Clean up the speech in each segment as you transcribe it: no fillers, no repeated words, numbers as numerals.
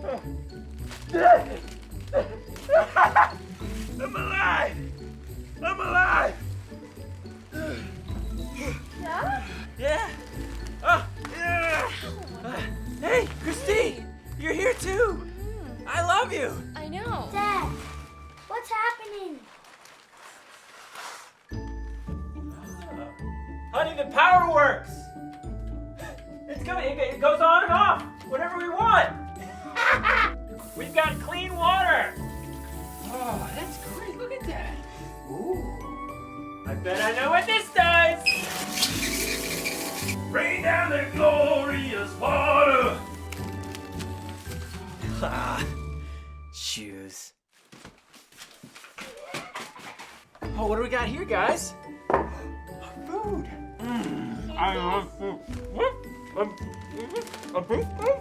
I'm alive! I'm alive! Yeah? Yeah? Oh, yeah! Hey, Christine! You're here too! I love you! I know. Dad, what's happening? Honey, the power works! It's coming, it goes on and off whenever we want! We've got clean water! Oh, that's great, look at that! Ooh, I bet I know what this does! Rain down the glorious water! Ah, shoes. Oh, what do we got here, guys? Food. I love food. A big food?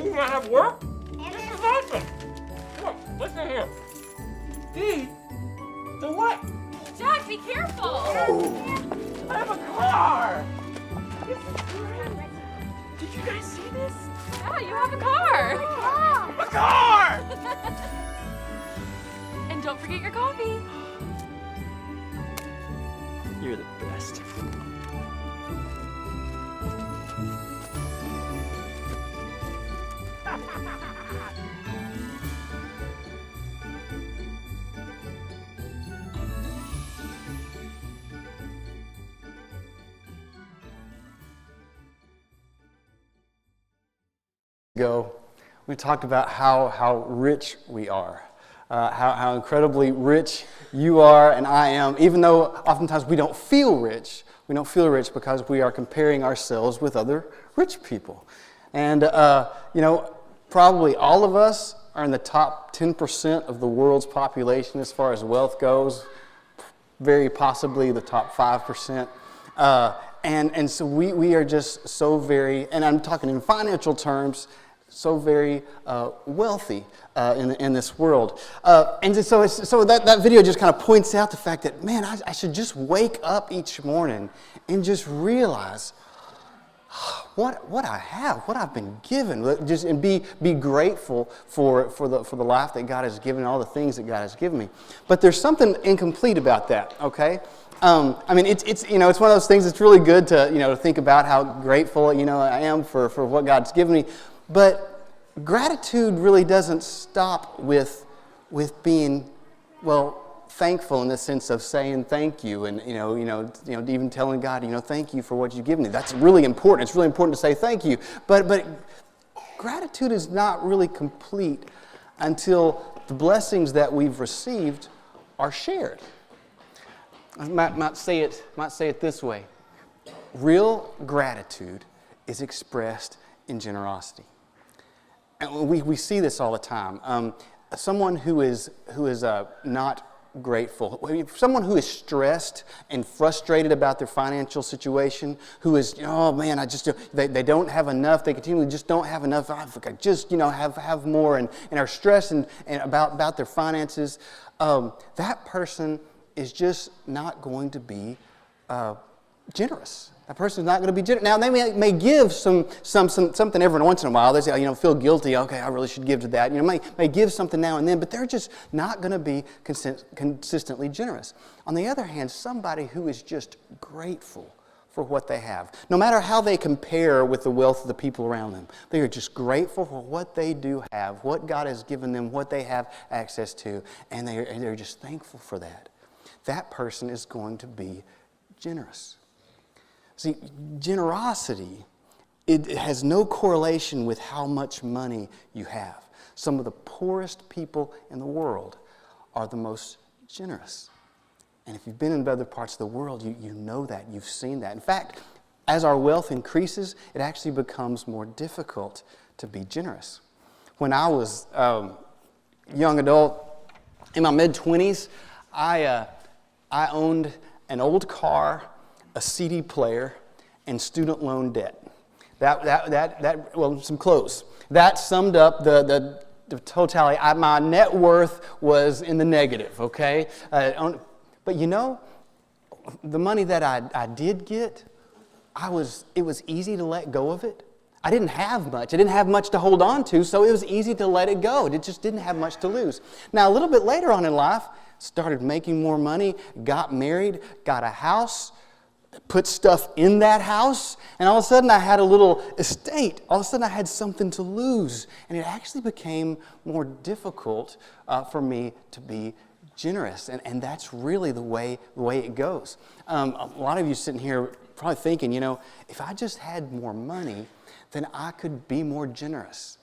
You gonna have work? This is awesome. Look, listen here. Feed the what? Jack, be careful! Oh, I have a car. This is great. Did you guys see this? Yeah, you have a car! A car! And don't forget your coffee. You're the best. Ago, we talked about how rich we are, how incredibly rich you are and I am, even though oftentimes we don't feel rich. We don't feel rich because we are comparing ourselves with other rich people. And, probably all of us are in the top 10% of the world's population as far as wealth goes, very possibly the top 5%. And so we are just so very, and I'm talking in financial terms, so very wealthy in this world. And so that video just kind of points out the fact that, man, I should just wake up each morning and just realize what I have, what I've been given, and be grateful for the life that God has given, all the things that God has given me. But there's something incomplete about that, okay? It's one of those things that's really good to think about how grateful I am for what God's given me. But gratitude really doesn't stop with being thankful in the sense of saying thank you and even telling God thank you for what you've given me. That's really important. It's really important to say thank you. But gratitude is not really complete until the blessings that we've received are shared. I might say it this way. Real gratitude is expressed in generosity. And we see this all the time. Someone who is not grateful, someone who is stressed and frustrated about their financial situation, who is, they don't have enough, they continually just don't have enough, I just, have more, and are stressed and about their finances, that person is just not going to be generous. That person's not going to be generous. Now, they may give something every once in a while. They say, feel guilty. Okay, I really should give to that. May give something now and then, but they're just not going to be consistently generous. On the other hand, somebody who is just grateful for what they have, no matter how they compare with the wealth of the people around them, they are just grateful for what they do have, what God has given them, what they have access to, and they're just thankful for that. That person is going to be generous. See, generosity, it has no correlation with how much money you have. Some of the poorest people in the world are the most generous. And if you've been in other parts of the world, you know that, you've seen that. In fact, as our wealth increases, it actually becomes more difficult to be generous. When I was a young adult, in my mid-20s, I owned an old car, a CD player, and student loan debt. Some clothes. That summed up the totality. My net worth was in the negative, okay? But the money that I did get, it was easy to let go of it. I didn't have much. I didn't have much to hold on to, so it was easy to let it go. It just didn't have much to lose. Now, a little bit later on in life, started making more money, got married, got a house, put stuff in that house, and all of a sudden I had a little estate. All of a sudden I had something to lose, and it actually became more difficult for me to be generous, and that's really the way it goes. A lot of you sitting here probably thinking, if I just had more money, then I could be more generous.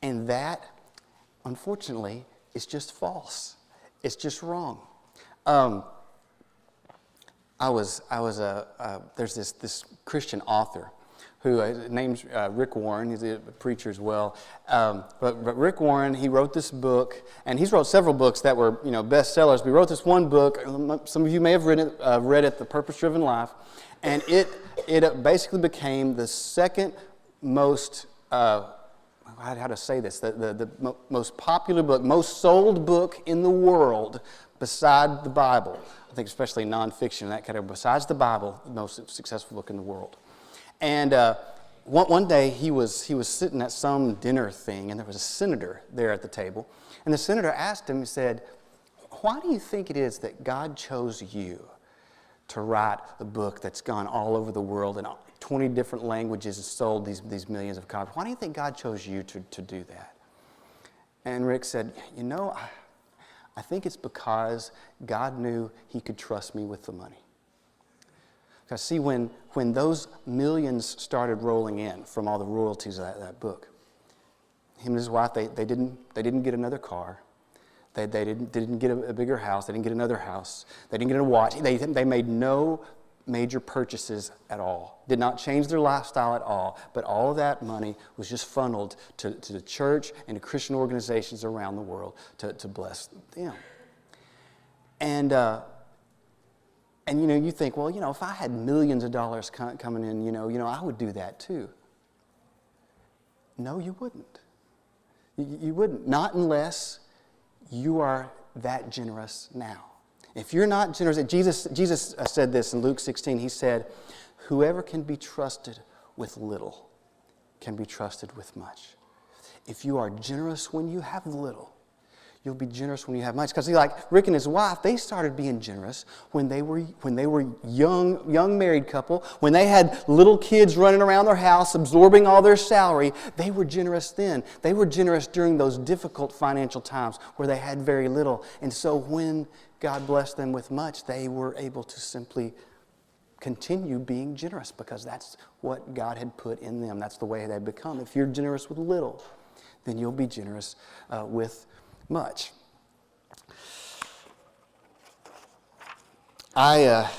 And that, unfortunately, is just false. It's just wrong. There's this Christian author who name's Rick Warren. He's a preacher as well. But Rick Warren, he wrote this book, and he's wrote several books that were bestsellers. But he wrote this one book. Some of you may have read it, The Purpose-Driven Life, and it basically became the second most how to say this, the most popular book, most sold book in the world beside the Bible. I think especially nonfiction, that kind of, besides the Bible, the most successful book in the world. And one day he was sitting at some dinner thing, and there was a senator there at the table. And the senator asked him, he said, "Why do you think it is that God chose you to write a book that's gone all over the world and 20 different languages and sold these millions of copies? Why do you think God chose you to do that?" And Rick said, I think it's because God knew He could trust me with the money. Because see, when those millions started rolling in from all the royalties of that book, him and his wife, they didn't get another car. They didn't get a bigger house. They didn't get another house. They didn't get a watch. They made no major purchases at all. Did not change their lifestyle at all. But all of that money was just funneled to the church and to Christian organizations around the world to bless them. And you think, well, if I had millions of dollars coming in, I would do that too. No, you wouldn't. You wouldn't. Not unless you are that generous now. If you're not generous, Jesus said this in Luke 16. He said, "Whoever can be trusted with little can be trusted with much." If you are generous when you have little, you'll be generous when you have much. Because like Rick and his wife, they started being generous when they were young married couple, when they had little kids running around their house absorbing all their salary. They were generous then. They were generous during those difficult financial times where they had very little. And so when God blessed them with much, they were able to simply continue being generous because that's what God had put in them. That's the way they've become. If you're generous with little, then you'll be generous with much. I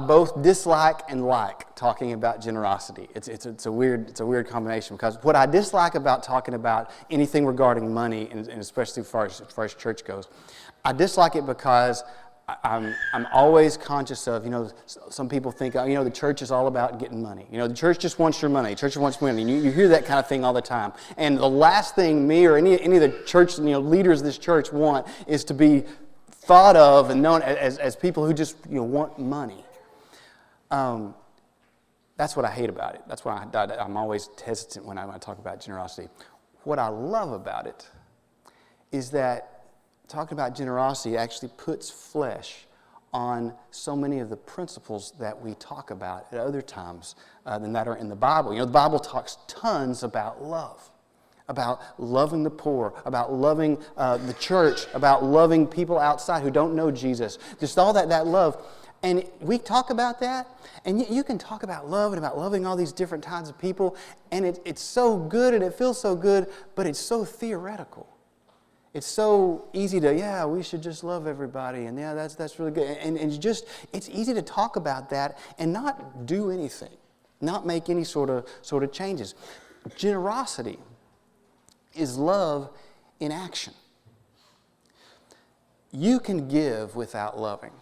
both dislike and like talking about generosity. It's a weird combination, because what I dislike about talking about anything regarding money, and especially as far as church goes, I dislike it because I'm always conscious of, some people think, the church is all about getting money. The church just wants your money. The church wants money. And you hear that kind of thing all the time. And the last thing me or any of the church, leaders of this church want is to be thought of and known as people who just, want money. That's what I hate about it. That's why I'm always hesitant when I talk about generosity. What I love about it is that talking about generosity actually puts flesh on so many of the principles that we talk about at other times than that are in the Bible. The Bible talks tons about love, about loving the poor, about loving the church, about loving people outside who don't know Jesus. Just all that love. And we talk about that, and you can talk about love and about loving all these different kinds of people, and it's so good and it feels so good, but it's so theoretical. It's so easy to, we should just love everybody, and that's really good. And it's easy to talk about that and not do anything, not make any sort of changes. Generosity is love in action. You can give without loving,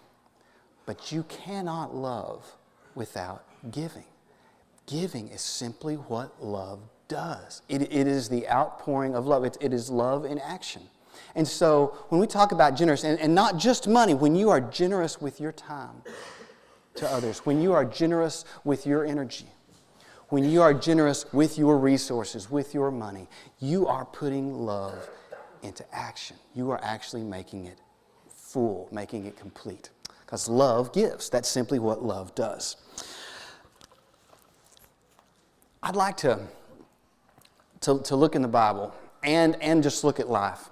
but you cannot love without giving. Giving is simply what love does. It is the outpouring of love. It is love in action. And so when we talk about generous, and not just money, when you are generous with your time to others, when you are generous with your energy, When you are generous with your resources, with your money, you are putting love into action. You are actually making it full, making it complete. Because love gives. That's simply what love does. I'd like to look in the Bible and just look at life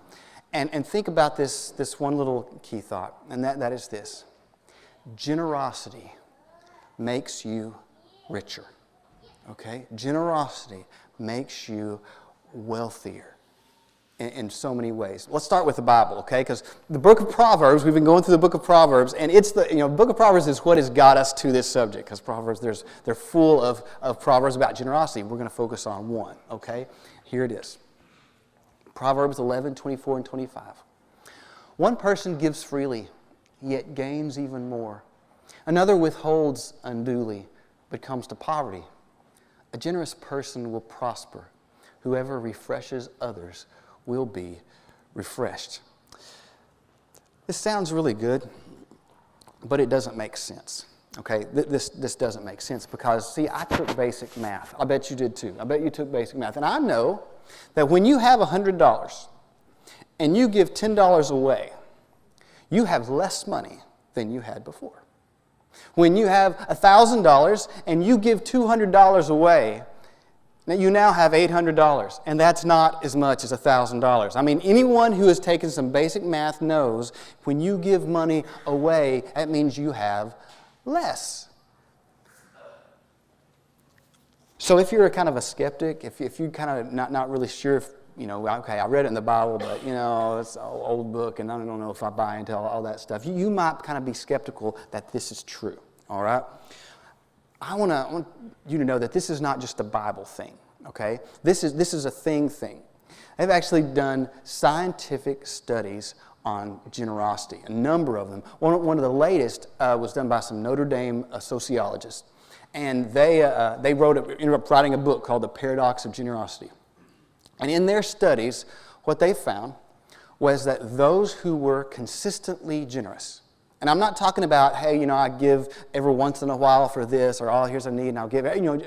and think about this one little key thought, and that is this. Generosity makes you richer. Okay? Generosity makes you wealthier in so many ways. Let's start with the Bible, okay? Because the book of Proverbs, we've been going through the book of Proverbs, and it's the book of Proverbs is what has got us to this subject. Because Proverbs, they're full of proverbs about generosity. We're going to focus on one, okay? Here it is. Proverbs 11, 24, and 25. One person gives freely, yet gains even more. Another withholds unduly, but comes to poverty. A generous person will prosper. Whoever refreshes others will be refreshed. This sounds really good, but it doesn't make sense. Okay, this doesn't make sense because, see, I took basic math. I bet you did too. I bet you took basic math. And I know that when you have $100 and you give $10 away, you have less money than you had before. When you have $1,000 and you give $200 away, you now have $800, and that's not as much as $1,000. I mean, anyone who has taken some basic math knows when you give money away, that means you have less. So if you're a kind of a skeptic, if you're kind of not really sure if, okay, I read it in the Bible, but, it's an old book, and I don't know if I buy into all that stuff. You might kind of be skeptical that this is true, all right? I want you to know that this is not just a Bible thing, okay? This is a thing. They've actually done scientific studies on generosity, a number of them. One of the latest was done by some Notre Dame sociologists, and they ended up writing a book called The Paradox of Generosity. And in their studies, what they found was that those who were consistently generous, and I'm not talking about, hey, I give every once in a while for this, or, oh, here's a need, and I'll give,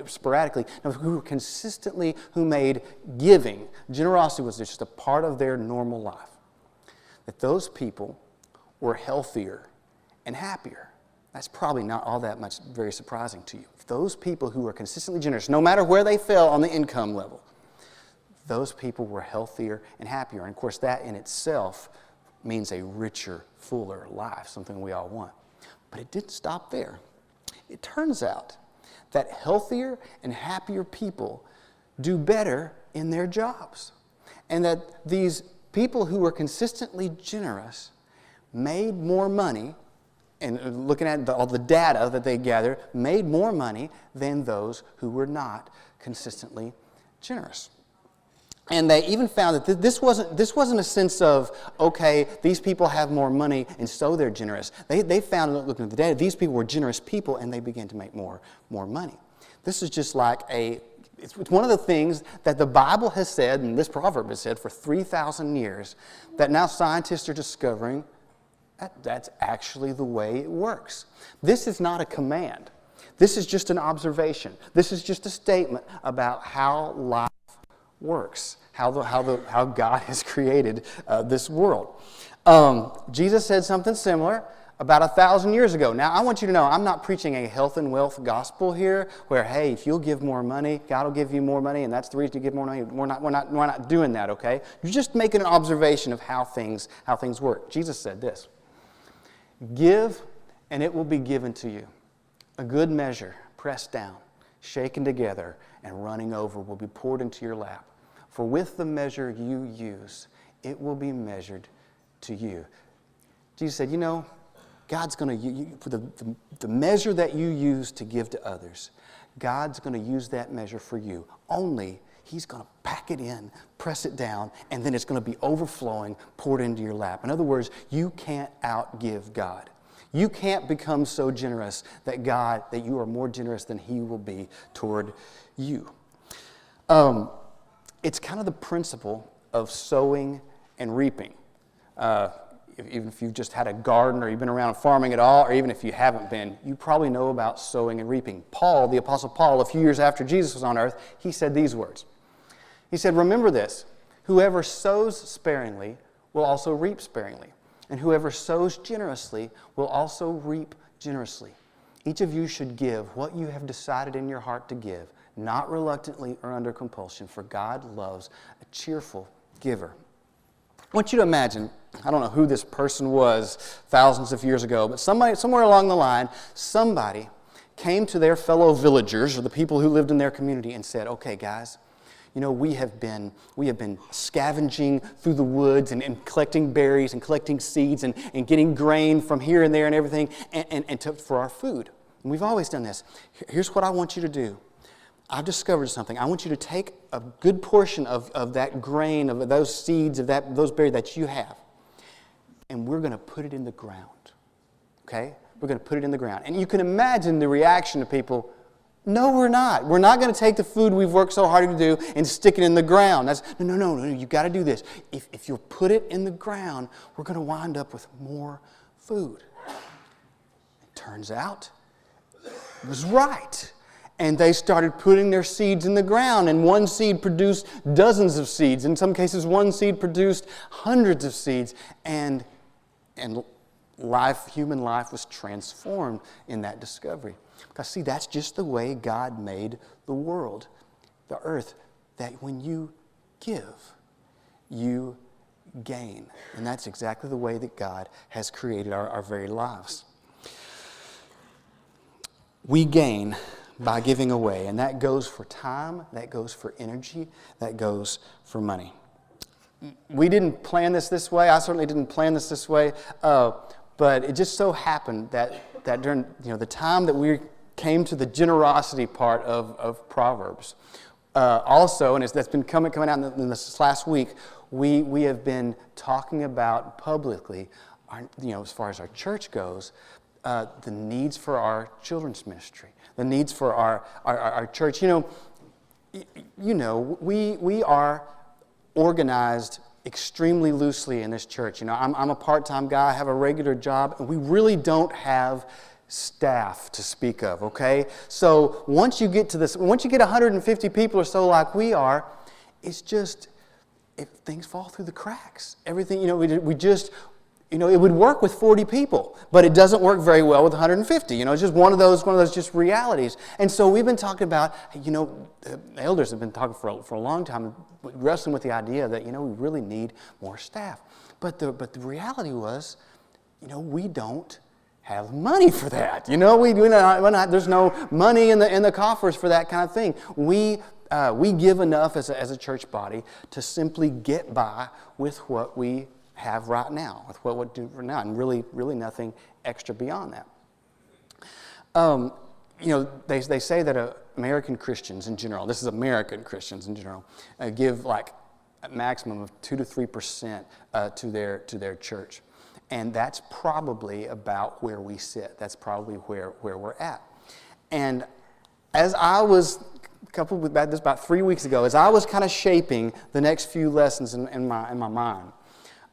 sporadically. No, who made giving, generosity was just a part of their normal life. That those people were healthier and happier. That's probably not all that much very surprising to you. Those people who were consistently generous, no matter where they fell on the income level, those people were healthier and happier. And of course, that in itself means a richer, fuller life, something we all want. But it didn't stop there. It turns out that healthier and happier people do better in their jobs. And that these people who were consistently generous made more money, and looking at all the data that they gathered, made more money than those who were not consistently generous. And they even found that this wasn't a sense of, okay, these people have more money and so they're generous. They found, looking at the data, these people were generous people and they began to make more money. This is just like it's one of the things that the Bible has said, and this proverb has said for 3,000 years, that now scientists are discovering that's actually the way it works. This is not a command. This is just an observation. This is just a statement about how life works, how God has created this world. Jesus said something similar about 1,000 years ago. Now, I want you to know, I'm not preaching a health and wealth gospel here, where, hey, if you'll give more money, God will give you more money, and that's the reason you give more money. We're not doing that, okay? You're just making an observation of how things work. Jesus said this: "Give, and it will be given to you. A good measure, pressed down, shaken together, and running over will be poured into your lap. For with the measure you use, it will be measured to you." Jesus said, God's going to, for the measure that you use to give to others, God's going to use that measure for you. Only He's going to pack it in, press it down, and then it's going to be overflowing, poured into your lap. In other words, you can't outgive God. You can't become so generous that you are more generous than He will be toward you. It's kind of the principle of sowing and reaping. even if you've just had a garden or you've been around farming at all, or even if you haven't been, you probably know about sowing and reaping. Paul, the Apostle Paul, a few years after Jesus was on earth, he said these words. He said, "Remember this, whoever sows sparingly will also reap sparingly, and whoever sows generously will also reap generously. Each of you should give what you have decided in your heart to give, not reluctantly or under compulsion, for God loves a cheerful giver." I want you to imagine, I don't know who this person was thousands of years ago, but somewhere along the line, somebody came to their fellow villagers or the people who lived in their community and said, "Okay, guys, you know, we have been scavenging through the woods and collecting berries and collecting seeds and getting grain from here and there and everything for our food. And we've always done this. Here's what I want you to do. I've discovered something. I want you to take a good portion of that grain, of those seeds, of those berries that you have, and we're going to put it in the ground. Okay? We're going to put it in the ground." And you can imagine the reaction of people. No, we're not. We're not going to take the food we've worked so hard to do and stick it in the ground. That's no. You've got to do this. If you'll put it in the ground, we're going to wind up with more food. It turns out it was right. And they started putting their seeds in the ground, and one seed produced dozens of seeds. In some cases, one seed produced hundreds of seeds, and human life was transformed in that discovery. Because see, that's just the way God made the world, the earth, that when you give, you gain. And that's exactly the way that God has created our very lives. We gain by giving away, and that goes for time, that goes for energy, that goes for money. We didn't plan this way. I certainly didn't plan this way, but it just so happened that during the time that we came to the generosity part of Proverbs, also, and that's been coming out in this last week, we have been talking about publicly, as far as our church goes, the needs for our children's ministry, the needs for our church. We are organized extremely loosely in this church. I'm a part-time guy, I have a regular job, and we really don't have staff to speak of, okay? So once you get 150 people or so like we are, it's just, things fall through the cracks. Everything, we just, it would work with 40 people, but it doesn't work very well with 150. It's just one of those just realities. And so we've been talking about, the elders have been talking for a long time, wrestling with the idea that, we really need more staff. But the reality was, we don't have money for that. There's no money in the coffers for that kind of thing. We give enough as a church body to simply get by with what we have right now, with what we do for now, and really nothing extra beyond that. They say that American Christians in general, this is American Christians in general, give like a maximum of 2 to 3% to their church. And that's probably about where we sit. That's probably where we're at. And as I was, about 3 weeks ago, as I was kind of shaping the next few lessons in my mind,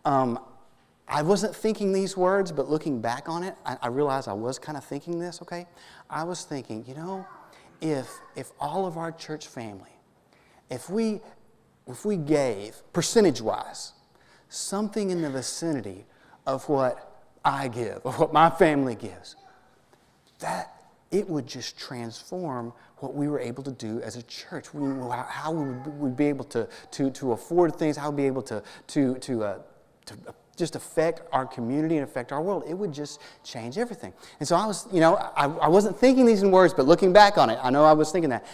I wasn't thinking these words, but looking back on it, I realized I was kind of thinking this, okay? I was thinking, if all of our church family, if we gave, percentage-wise, something in the vicinity of what I give, of what my family gives, that it would just transform what we were able to do as a church. How we'd be able to afford things, how we'd be able to just affect our community and affect our world. It would just change everything. And so I was, I wasn't thinking these in words, but looking back on it, I know I was thinking that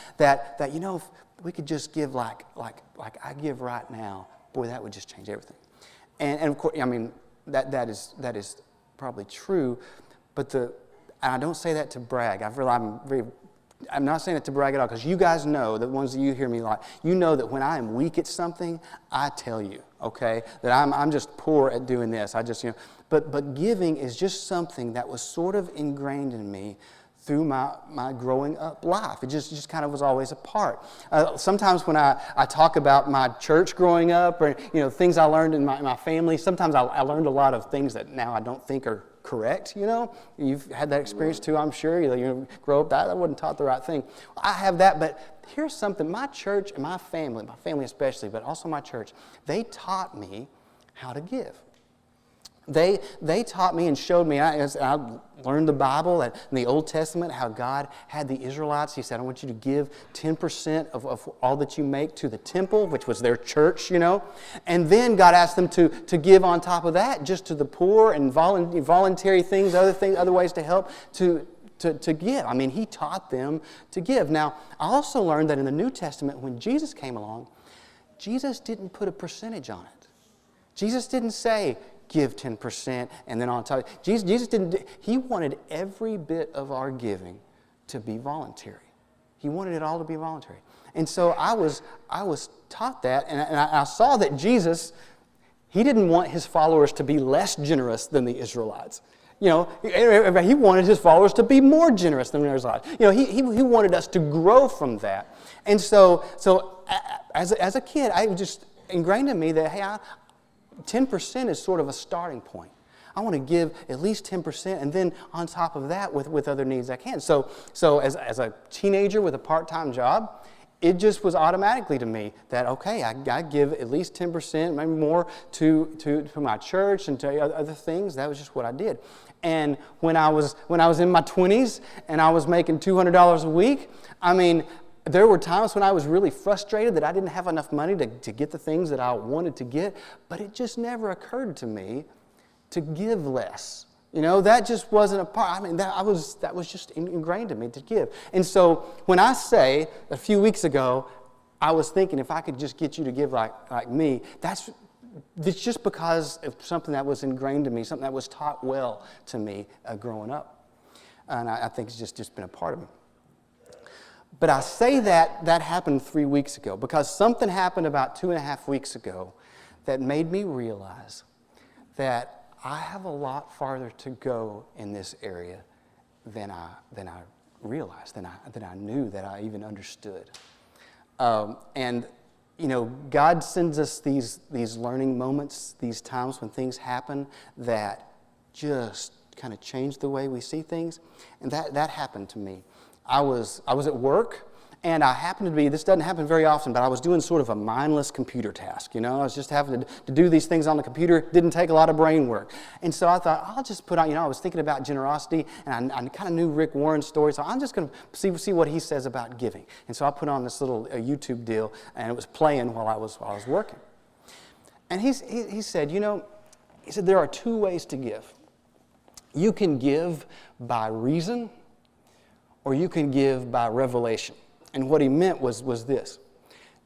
if we could just give like I give right now, boy, that would just change everything. And of course, that is probably true, but I don't say that to brag. I'm not saying it to brag at all, because you guys know, the ones that you hear me that when I am weak at something, I tell you, okay, that I'm just poor at doing this. But giving is just something that was sort of ingrained in me through my growing up life. It just kind of was always a part. Sometimes when I talk about my church growing up, or things I learned in my family, sometimes I learned a lot of things that now I don't think are correct. You've had that experience too, I'm sure. You grow up, I wasn't taught the right thing. I have that, but here's something. My church and my family especially, but also my church, they taught me how to give. They taught me and showed me, as I learned the Bible, in the Old Testament, how God had the Israelites. He said, I want you to give 10% of all that you make to the temple, which was their church, And then God asked them to give on top of that, just to the poor and voluntary things, other ways to help, to give. I mean, He taught them to give. Now, I also learned that in the New Testament, when Jesus came along, Jesus didn't put a percentage on it. Jesus didn't say, give 10%, and then on top. Jesus didn't. He wanted every bit of our giving to be voluntary. He wanted it all to be voluntary. And so I was taught that, and I saw that Jesus, He didn't want His followers to be less generous than the Israelites. He wanted His followers to be more generous than the Israelites. He wanted us to grow from that. And so as a kid, I was just ingrained in me that, hey, 10% is sort of a starting point. I want to give at least 10%, and then on top of that with other needs I can. So as a teenager with a part-time job, it just was automatically to me that, okay, I give at least 10%, maybe more, to my church and to other things. That was just what I did. And when I was in my 20s and I was making $200 a week, I mean, there were times when I was really frustrated that I didn't have enough money to get the things that I wanted to get, but it just never occurred to me to give less. That just wasn't a part. I mean, that was just ingrained in me to give. And so when I say a few weeks ago, I was thinking if I could just get you to give like me, it's just because of something that was ingrained in me, something that was taught well to me growing up. And I think it's just been a part of me. But I say that happened 3 weeks ago because something happened about 2.5 weeks ago that made me realize that I have a lot farther to go in this area than I realized, than I knew, that I even understood. And God sends us these learning moments, these times when things happen that just kind of change the way we see things, and that happened to me. I was at work, and I happened to be, this doesn't happen very often, but I was doing sort of a mindless computer task. I was just having to do these things on the computer. Didn't take a lot of brain work. And so I thought, I'll just put on, I was thinking about generosity, and I kind of knew Rick Warren's story, so I'm just going to see what he says about giving. And so I put on this little YouTube deal, and it was playing while I was working. And he said, he said, there are two ways to give. You can give by reason, or you can give by revelation. And what he meant was this.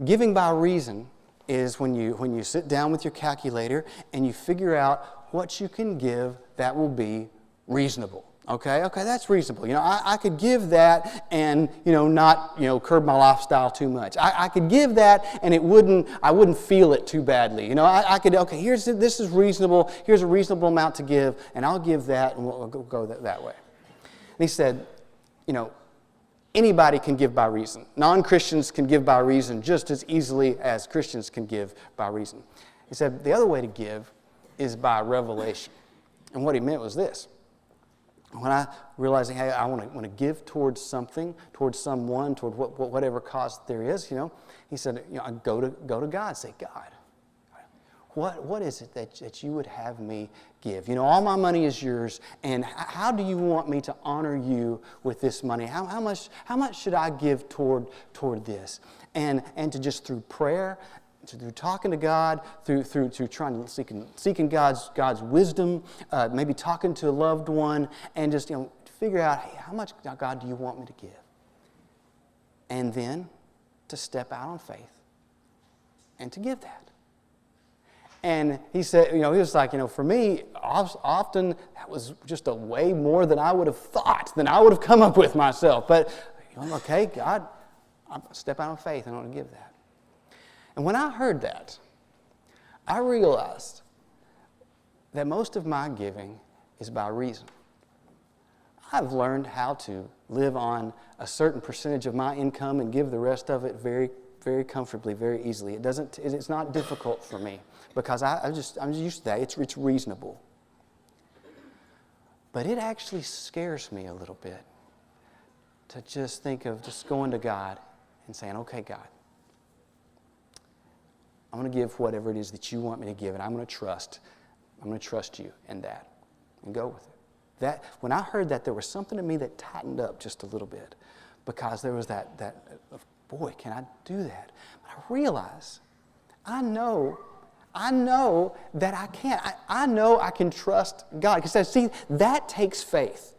Giving by reason is when you sit down with your calculator and you figure out what you can give that will be reasonable. Okay, that's reasonable. I could give that and, not, curb my lifestyle too much. I could give that and I wouldn't feel it too badly. I could, this is reasonable. Here's a reasonable amount to give, and I'll give that, and we'll go that way. And he said, anybody can give by reason. Non-Christians can give by reason just as easily as Christians can give by reason. He said the other way to give is by revelation. And what he meant was this. When I realized, hey, I want to give towards something, towards someone, toward whatever cause there is, he said, I go to God, say, God, what is it that you would have me give? All my money is yours, and how do you want me to honor you with this money? How much should I give toward this? And to just through prayer, through talking to God, through trying to seeking God's wisdom, maybe talking to a loved one, and just figure out, hey, how much, God, do you want me to give? And then to step out on faith and to give that. And he said, he was like, for me, often that was just a way more than I would have thought, than I would have come up with myself. But, okay, God, I step out on faith and I want to give that. And when I heard that, I realized that most of my giving is by reason. I've learned how to live on a certain percentage of my income and give the rest of it very, very comfortably, very easily. It's not difficult for me because I'm just used to that. It's reasonable. But it actually scares me a little bit to just think of just going to God and saying, okay, God, I'm going to give whatever it is that you want me to give, and I'm going to trust you in that and go with it. That when I heard that, there was something in me that tightened up just a little bit because there was that boy, can I do that? But I realize, I know that I can't. I know I can trust God. Because see, that takes faith.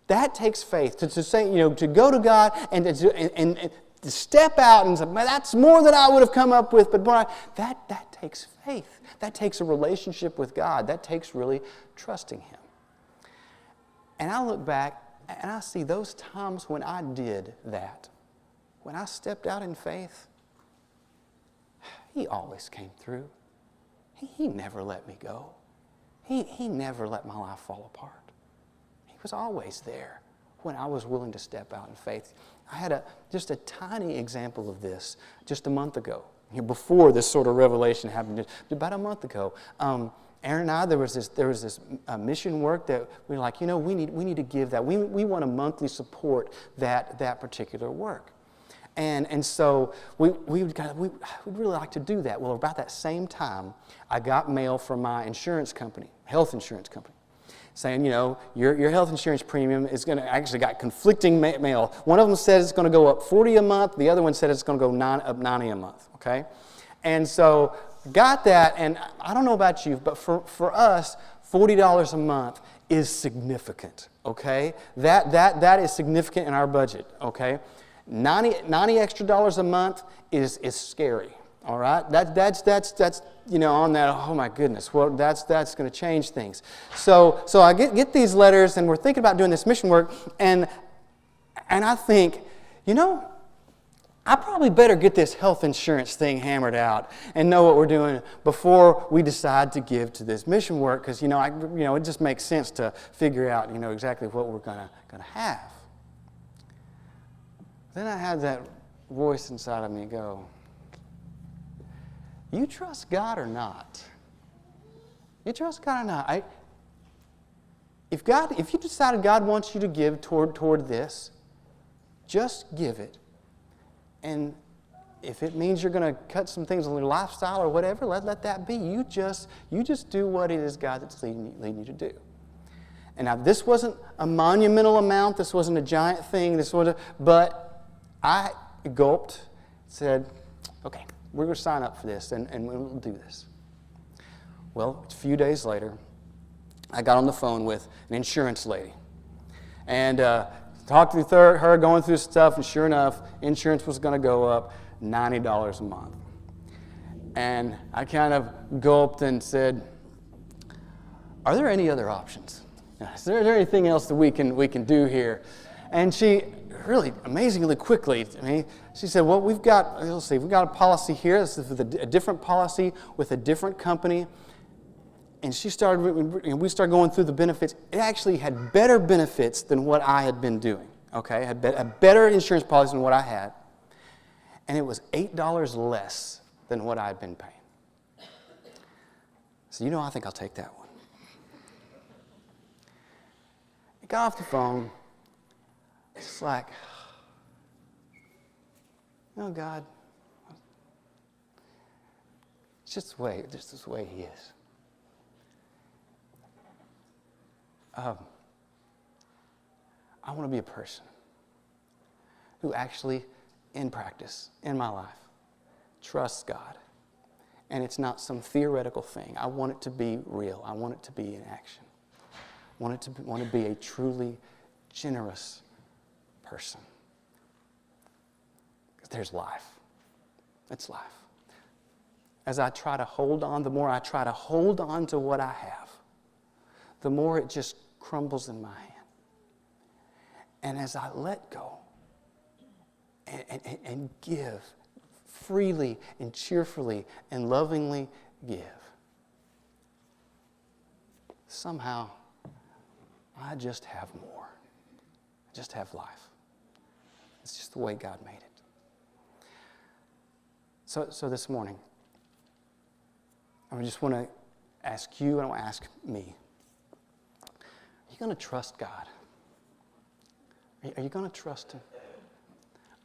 That takes faith to say, to go to God and to step out and say, man, that's more than I would have come up with. But boy, that takes faith. That takes a relationship with God. That takes really trusting Him. And I look back and I see those times when I did that. When I stepped out in faith, He always came through. He never let me go. He never let my life fall apart. He was always there when I was willing to step out in faith. I had just a tiny example of this just a month ago, before this sort of revelation happened. Just about a month ago, Aaron and I, there was this mission work that we were like, we need to give that. We want to monthly support that particular work. And so we'd really like to do that. Well, about that same time, I got mail from my insurance company, health insurance company, saying, your health insurance premium is going to actually got conflicting mail. One of them said it's going to go up $40 a month. The other one said it's going to go up $90 a month. Okay, and so got that. And I don't know about you, but for us, $40 a month is significant. Okay, that is significant in our budget. Okay. 90 extra dollars a month is scary, all right? That's on that, oh my goodness, well, that's going to change things. So I get these letters, and we're thinking about doing this mission work, and I think, I probably better get this health insurance thing hammered out and know what we're doing before we decide to give to this mission work, because, it just makes sense to figure out, exactly what we're going to have. Then I had that voice inside of me go, you trust God or not? You trust God or not? If you decided God wants you to give toward this, just give it. And if it means you're going to cut some things on your lifestyle or whatever, let that be. You just do what it is God that's leading you to do. And now this wasn't a monumental amount. This wasn't a giant thing. But I gulped, said, okay, we're going to sign up for this, and we'll do this. Well, a few days later, I got on the phone with an insurance lady. And talked to her, going through stuff, and sure enough, insurance was going to go up $90 a month. And I kind of gulped and said, are there any other options? Is there anything else that we can do here? And she really amazingly quickly to me, she said, well, we've got a policy here. This is a different policy with a different company. And we started going through the benefits. It actually had better benefits than what I had been doing. Okay, it had a better insurance policy than what I had. And it was $8 less than what I had been paying. So I think I'll take that one. I got off the phone. It's like, God, it's just this way He is. I want to be a person who actually, in practice, in my life, trusts God. And it's not some theoretical thing. I want it to be real. I want it to be in action. I want to be a truly generous person. Because there's life. It's life. As I try to hold on, the more I try to hold on to what I have, the more it just crumbles in my hand. And as I let go and give freely and cheerfully and lovingly give, somehow I just have more. just have life. It's just the way God made it. So this morning, I just want to ask you, and I want to ask me, are you going to trust God? Are you going to trust Him?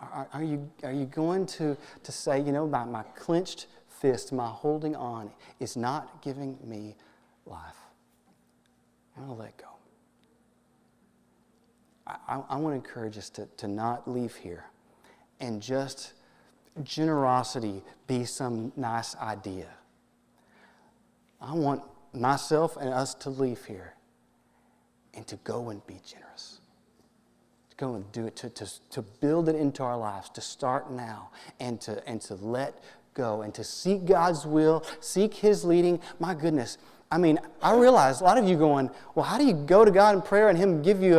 Are you going to say, my clenched fist, my holding on is not giving me life? I'm going to let go. I want to encourage us to not leave here and just generosity be some nice idea. I want myself and us to leave here and to go and be generous. To go and do it, to build it into our lives, to start now and to let go and to seek God's will, seek His leading. My goodness. I mean, I realize a lot of you going, well, how do you go to God in prayer and Him give you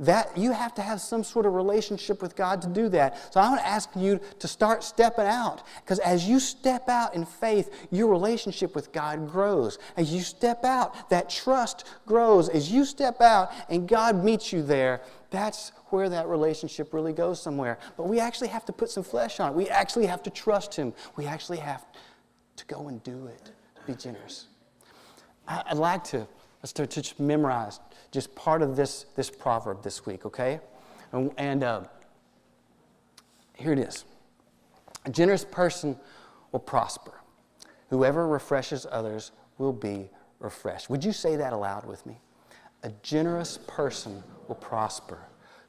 that you have to have some sort of relationship with God to do that. So I want to ask you to start stepping out. Because as you step out in faith, your relationship with God grows. As you step out, that trust grows. As you step out and God meets you there, that's where that relationship really goes somewhere. But we actually have to put some flesh on it. We actually have to trust Him. We actually have to go and do it. Be generous. I'd like to just memorize just part of this proverb this week, okay? And here it is. A generous person will prosper. Whoever refreshes others will be refreshed. Would you say that aloud with me? A generous person will prosper.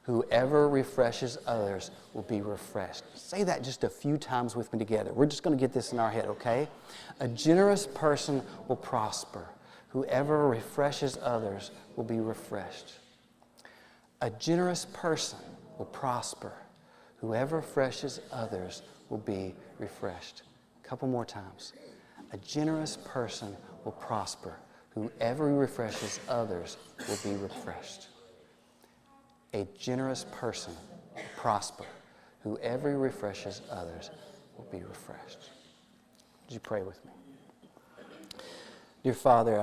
Whoever refreshes others will be refreshed. Say that just a few times with me together. We're just going to get this in our head, okay? A generous person will prosper. Whoever refreshes others will be refreshed. A generous person will prosper. Whoever refreshes others will be refreshed. A couple more times. A generous person will prosper. Whoever refreshes others will be refreshed. A generous person will prosper. Whoever refreshes others will be refreshed. Would you pray with me? Dear Father,